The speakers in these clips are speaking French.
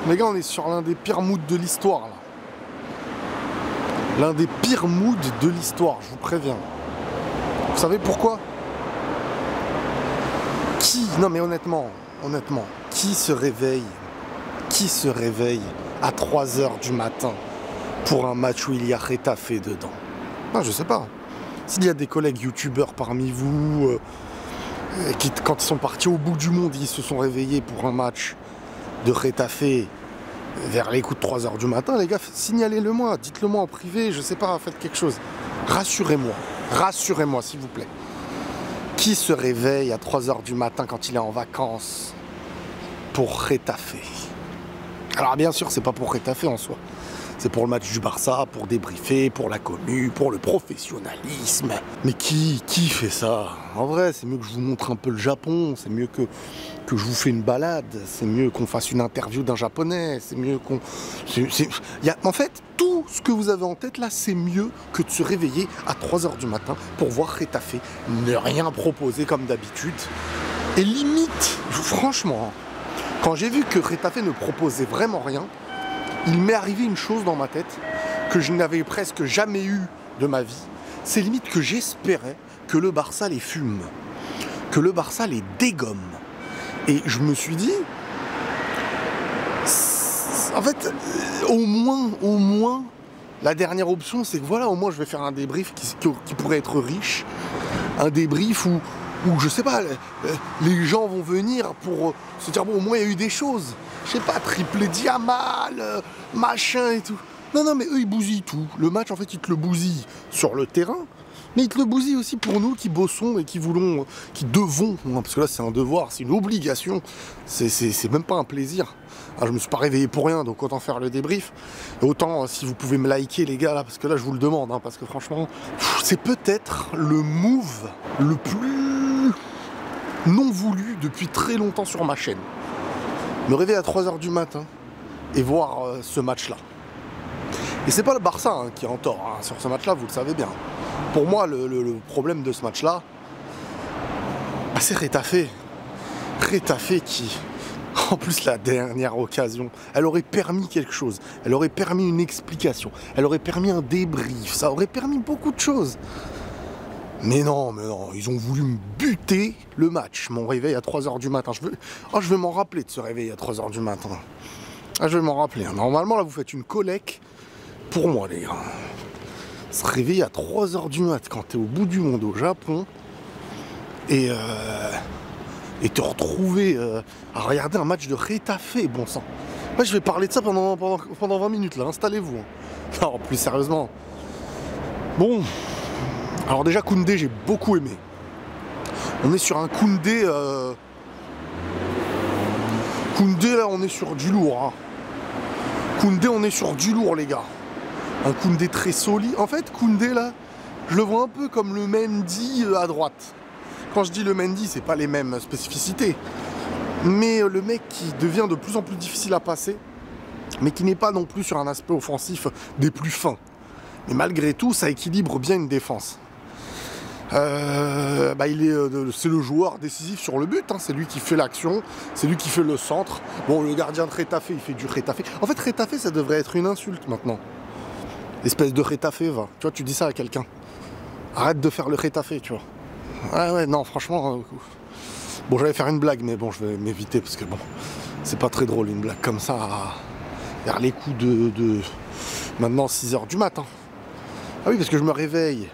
Les gars, on est sur l'un des pires moods de l'histoire, là. L'un des pires moods de l'histoire, je vous préviens. Vous savez pourquoi? Non mais honnêtement, qui se réveille à 3 h du matin pour un match où il y a Getafe dedans? Non, je sais pas. S'il y a des collègues youtubeurs parmi vous qui, quand ils sont partis au bout du monde, ils se sont réveillés pour un match de Getafe vers les coups de 3 h du matin, les gars, signalez-le moi, dites-le moi en privé, je sais pas, faites quelque chose. Rassurez-moi s'il vous plaît. Qui se réveille à 3 h du matin quand il est en vacances pour Getafe? Alors bien sûr, c'est pas pour Getafe en soi. C'est pour le match du Barça, pour débriefer, pour la commu, pour le professionnalisme. Mais qui fait ça? En vrai, c'est mieux que je vous montre un peu le Japon, c'est mieux que je vous fais une balade, c'est mieux qu'on fasse une interview d'un japonais, c'est mieux qu'on... En fait, tout ce que vous avez en tête là, c'est mieux que de se réveiller à 3 h du matin pour voir Getafe ne rien proposer comme d'habitude. Et limite, franchement, quand j'ai vu que Getafe ne proposait vraiment rien, il m'est arrivé une chose dans ma tête que je n'avais presque jamais eu de ma vie. C'est limite que j'espérais que le Barça les fume, que le Barça les dégomme. Et je me suis dit, en fait, au moins, la dernière option, c'est que voilà, au moins je vais faire un débrief qui pourrait être riche, un débrief où je sais pas, les gens vont venir pour se dire bon, au moins il y a eu des choses. Je sais pas, triplé Diamal, machin et tout. Non, mais eux ils bousillent tout. Le match en fait ils te le bousillent sur le terrain, mais ils te le bousillent aussi pour nous qui bossons et qui devons, parce que là c'est un devoir, c'est une obligation, c'est même pas un plaisir. Alors, je me suis pas réveillé pour rien, donc autant faire le débrief. Et autant si vous pouvez me liker les gars là, parce que là je vous le demande, parce que franchement, c'est peut-être le move le plus non voulu depuis très longtemps sur ma chaîne. Me réveiller à 3 h du matin et voir ce match-là. Et c'est pas le Barça qui est en tort sur ce match-là, vous le savez bien. Pour moi, le problème de ce match-là, c'est Getafe. Getafe qui, en plus la dernière occasion, elle aurait permis quelque chose. Elle aurait permis une explication. Elle aurait permis un débrief. Ça aurait permis beaucoup de choses. Mais non, ils ont voulu me buter le match. Mon réveil à 3 h du matin. Je vais m'en rappeler de ce réveil à 3 h du matin. Je vais m'en rappeler. Normalement, là, vous faites une collecte pour moi, les gars. Se réveiller à 3 h du mat quand t'es au bout du monde au Japon et te retrouver à regarder un match de Getafe, bon sang. Moi, je vais parler de ça pendant 20 minutes, là. Installez-vous. Non, plus sérieusement. Bon. Alors déjà Koundé, j'ai beaucoup aimé. On est sur un Koundé... Koundé là, on est sur du lourd. Koundé, on est sur du lourd les gars. Un Koundé très solide. En fait, Koundé là, je le vois un peu comme le Mendy à droite. Quand je dis le Mendy, c'est pas les mêmes spécificités. Mais le mec qui devient de plus en plus difficile à passer, mais qui n'est pas non plus sur un aspect offensif des plus fins. Mais malgré tout, ça équilibre bien une défense. C'est le joueur décisif sur le but, c'est lui qui fait l'action, c'est lui qui fait le centre. Bon, le gardien de Getafe, il fait du Getafe. En fait, Getafe, ça devrait être une insulte maintenant. Espèce de Getafe, va. Tu vois, tu dis ça à quelqu'un. Arrête de faire le Getafe, tu vois. Ouais, non, franchement... Bon, j'allais faire une blague, mais bon, je vais m'éviter, parce que bon, c'est pas très drôle, une blague comme ça, vers les coups de maintenant 6 h du matin. Ah oui, parce que je me réveille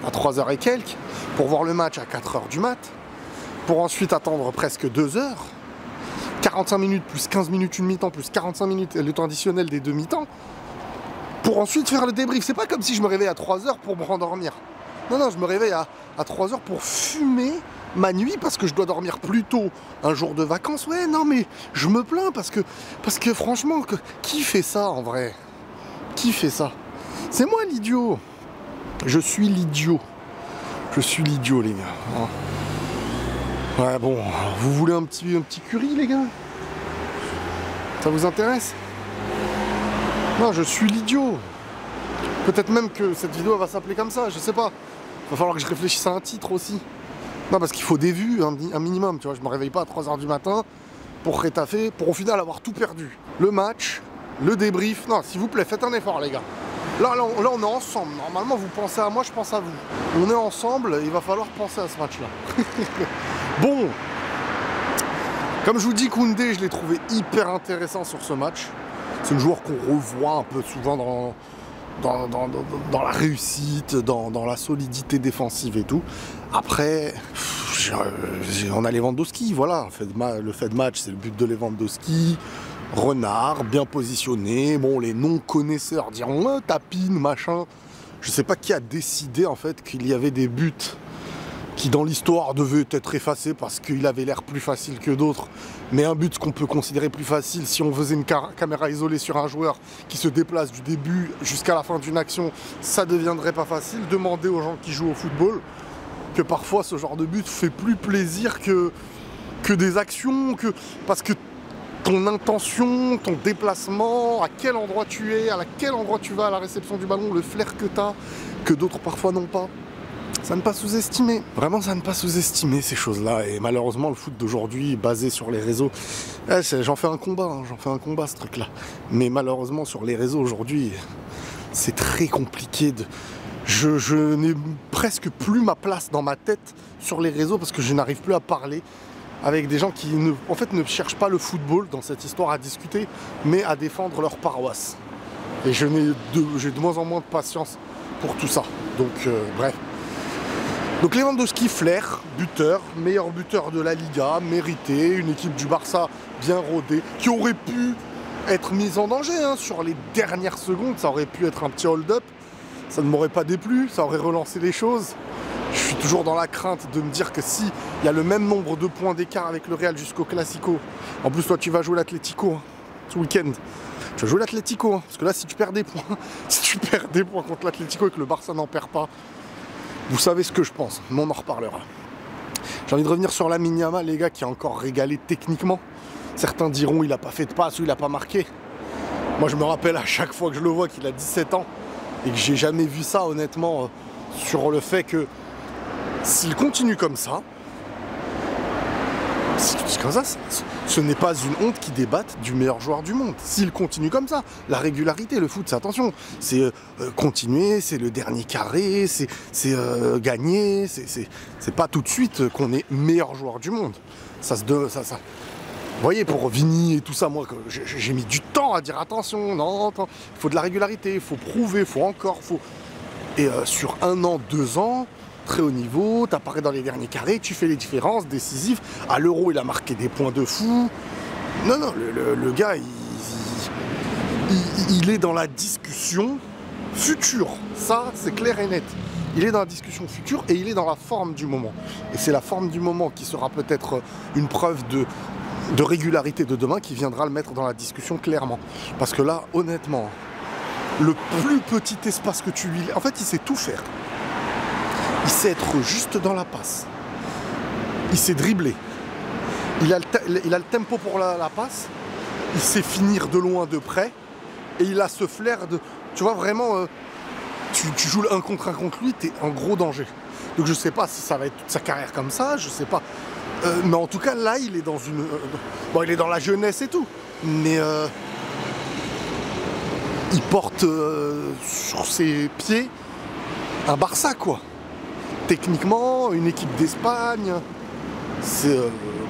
à 3 h et quelques, pour voir le match à 4 h du mat, pour ensuite attendre presque 2 heures, 45 minutes plus 15 minutes une mi-temps, plus 45 minutes le temps additionnel des deux mi-temps, pour ensuite faire le débrief. C'est pas comme si je me réveille à 3 h pour me rendormir. Non, je me réveille à 3 h pour fumer ma nuit parce que je dois dormir plus tôt un jour de vacances. Ouais, non, mais je me plains parce que franchement, qui fait ça en vrai? Qui fait ça? C'est moi l'idiot. Je suis l'idiot. Je suis l'idiot, les gars. Ouais, bon, vous voulez un petit curry, les gars? Ça vous intéresse? Non, je suis l'idiot. Peut-être même que cette vidéo va s'appeler comme ça, je sais pas. Va falloir que je réfléchisse à un titre aussi. Non, parce qu'il faut des vues, un minimum, tu vois. Je me réveille pas à 3 h du matin pour Retafe, pour au final avoir tout perdu. Le match, le débrief, non, s'il vous plaît, faites un effort les gars. Là, on est ensemble, normalement vous pensez à moi, je pense à vous. On est ensemble, il va falloir penser à ce match-là. Bon, comme je vous dis, Koundé, je l'ai trouvé hyper intéressant sur ce match. C'est un joueur qu'on revoit un peu souvent dans la réussite, dans la solidité défensive et tout. Après, on a Lewandowski, voilà, le fait de match, c'est le but de Lewandowski. Renard, bien positionné. Bon, les non-connaisseurs diront tapine, machin. Je sais pas qui a décidé en fait qu'il y avait des buts qui dans l'histoire devaient être effacés parce qu'il avait l'air plus facile que d'autres. Mais un but qu'on peut considérer plus facile, si on faisait une caméra isolée sur un joueur qui se déplace du début jusqu'à la fin d'une action, ça deviendrait pas facile. Demandez aux gens qui jouent au football que parfois ce genre de but fait plus plaisir que des actions, parce que ton intention, ton déplacement, à quel endroit tu es, à quel endroit tu vas à la réception du ballon, le flair que tu as, que d'autres parfois n'ont pas. Ça ne pas sous-estimer. Vraiment, ça ne pas sous-estimer ces choses-là. Et malheureusement, le foot d'aujourd'hui, basé sur les réseaux, j'en fais un combat, hein, ce truc-là. Mais malheureusement, sur les réseaux aujourd'hui, c'est très compliqué je n'ai presque plus ma place dans ma tête sur les réseaux parce que je n'arrive plus à parler avec des gens qui ne cherchent pas le football dans cette histoire à discuter, mais à défendre leur paroisse. Et j'ai de moins en moins de patience pour tout ça. Donc bref. Donc Lewandowski, flair, buteur, meilleur buteur de la Liga, mérité, une équipe du Barça bien rodée, qui aurait pu être mise en danger hein, sur les dernières secondes, ça aurait pu être un petit hold-up, ça ne m'aurait pas déplu, ça aurait relancé les choses. Je suis toujours dans la crainte de me dire que si il y a le même nombre de points d'écart avec le Real jusqu'au Classico, en plus toi tu vas jouer l'Atlético hein, ce week-end, tu vas jouer l'Atlético, hein, parce que là si tu perds des points, contre l'Atlético et que le Barça n'en perd pas, vous savez ce que je pense, mais on en reparlera. J'ai envie de revenir sur Lamine Yamal, les gars, qui a encore régalé techniquement. Certains diront il n'a pas fait de passe ou il n'a pas marqué. Moi je me rappelle à chaque fois que je le vois qu'il a 17 ans et que j'ai jamais vu ça honnêtement sur le fait que s'il continue comme ça, ce n'est pas une honte qu'il débatte du meilleur joueur du monde. S'il continue comme ça, la régularité, le foot, c'est attention, c'est continuer, c'est le dernier carré, c'est gagner, c'est pas tout de suite qu'on est meilleur joueur du monde. Vous voyez, pour Vini et tout ça, moi, j'ai mis du temps à dire attention, non, il faut de la régularité, il faut prouver, il faut encore, Et sur 1 an, 2 ans, très haut niveau, t'apparais dans les derniers carrés, tu fais les différences décisives. À l'Euro, il a marqué des points de fou. Non, le gars, il est dans la discussion future. Ça, c'est clair et net. Il est dans la discussion future et il est dans la forme du moment. Et c'est la forme du moment qui sera peut-être une preuve de régularité de demain qui viendra le mettre dans la discussion clairement. Parce que là, honnêtement, le plus petit espace que tu lui... En fait, il sait tout faire. Il sait être juste dans la passe. Il sait dribbler. Il a le tempo pour la passe. Il sait finir de loin, de près. Et il a ce flair de... Tu vois, vraiment, tu joues un contre lui, t'es en gros danger. Donc je sais pas si ça va être toute sa carrière comme ça, je sais pas. Mais en tout cas, là, il est dans une... bon, il est dans la jeunesse et tout. Mais... il porte sur ses pieds un Barça, quoi. Techniquement, une équipe d'Espagne, c'est,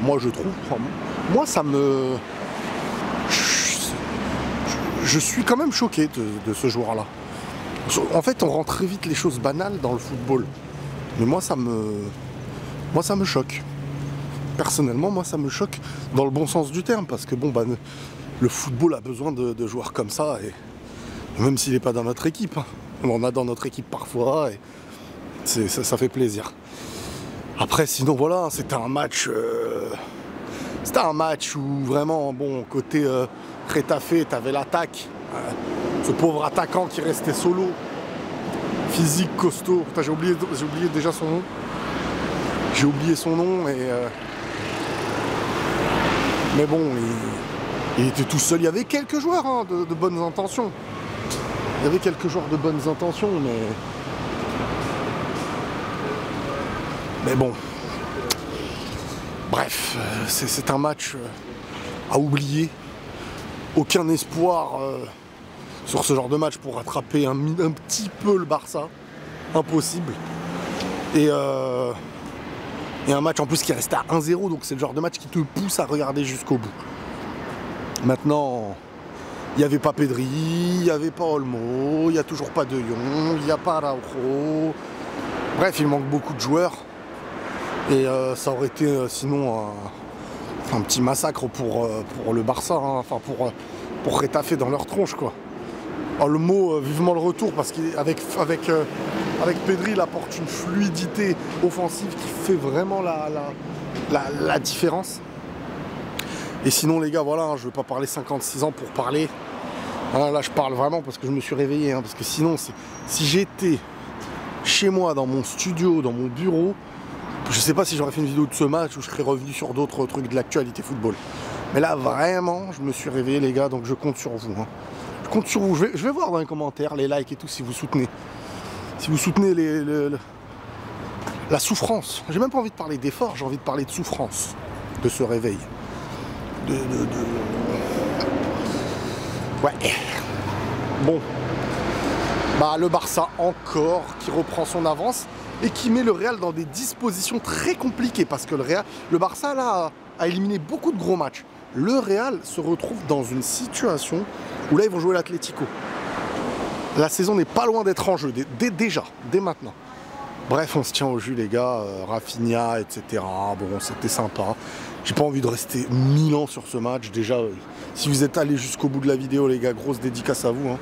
moi je trouve, moi ça me... Je suis quand même choqué de ce joueur-là. En fait, on rend très vite les choses banales dans le football. Mais moi ça me choque. Personnellement, moi ça me choque dans le bon sens du terme, parce que bon, bah, le football a besoin de joueurs comme ça, et même s'il n'est pas dans notre équipe, hein, on en a dans notre équipe parfois, et ça fait plaisir. Après, sinon, voilà, c'était un match où vraiment, bon, côté Retafe, t'avais l'attaque. Ce pauvre attaquant qui restait solo. Physique, costaud. Putain, j'ai oublié déjà son nom. J'ai oublié son nom, mais bon, il était tout seul. Il y avait quelques joueurs hein, de bonnes intentions. Il y avait quelques joueurs de bonnes intentions, mais bon, bref, c'est un match à oublier. Aucun espoir sur ce genre de match pour rattraper un petit peu le Barça. Impossible. Et un match en plus qui restait à 1-0, donc c'est le genre de match qui te pousse à regarder jusqu'au bout. Maintenant, il n'y avait pas Pedri, il n'y avait pas Olmo, il n'y a toujours pas De Jong, il n'y a pas Araujo. Bref, il manque beaucoup de joueurs. Et ça aurait été sinon un petit massacre pour le Barça, hein, enfin pour Retafe dans leur tronche, quoi. Olmo, vivement le retour, parce qu'avec Pedri, il apporte une fluidité offensive qui fait vraiment la différence. Et sinon, les gars, voilà, hein, je ne veux pas parler 56 ans pour parler. Hein, là, je parle vraiment parce que je me suis réveillé. Hein, parce que sinon, si j'étais chez moi, dans mon studio, dans mon bureau, je ne sais pas si j'aurais fait une vidéo de ce match ou je serais revenu sur d'autres trucs de l'actualité football. Mais là, vraiment, je me suis réveillé, les gars, donc je compte sur vous. Hein. Je compte sur vous. Je vais voir dans les commentaires, les likes et tout, si vous soutenez. Si vous soutenez la souffrance. J'ai même pas envie de parler d'effort, j'ai envie de parler de souffrance, de ce réveil. Ouais. Bon. Bah, le Barça encore qui reprend son avance et qui met le Real dans des dispositions très compliquées parce que le Barça là a éliminé beaucoup de gros matchs. Le Real se retrouve dans une situation où là ils vont jouer l'Atlético. La saison n'est pas loin d'être en jeu, dès maintenant. Bref, on se tient au jus les gars, Rafinha, etc. Bon, c'était sympa. J'ai pas envie de rester 1000 ans sur ce match. Déjà, si vous êtes allés jusqu'au bout de la vidéo les gars, grosse dédicace à vous. Hein.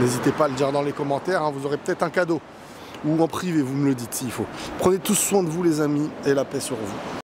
N'hésitez pas à le dire dans les commentaires, hein. Vous aurez peut-être un cadeau. Ou en privé, vous me le dites s'il faut. Prenez tous soin de vous les amis et la paix sur vous.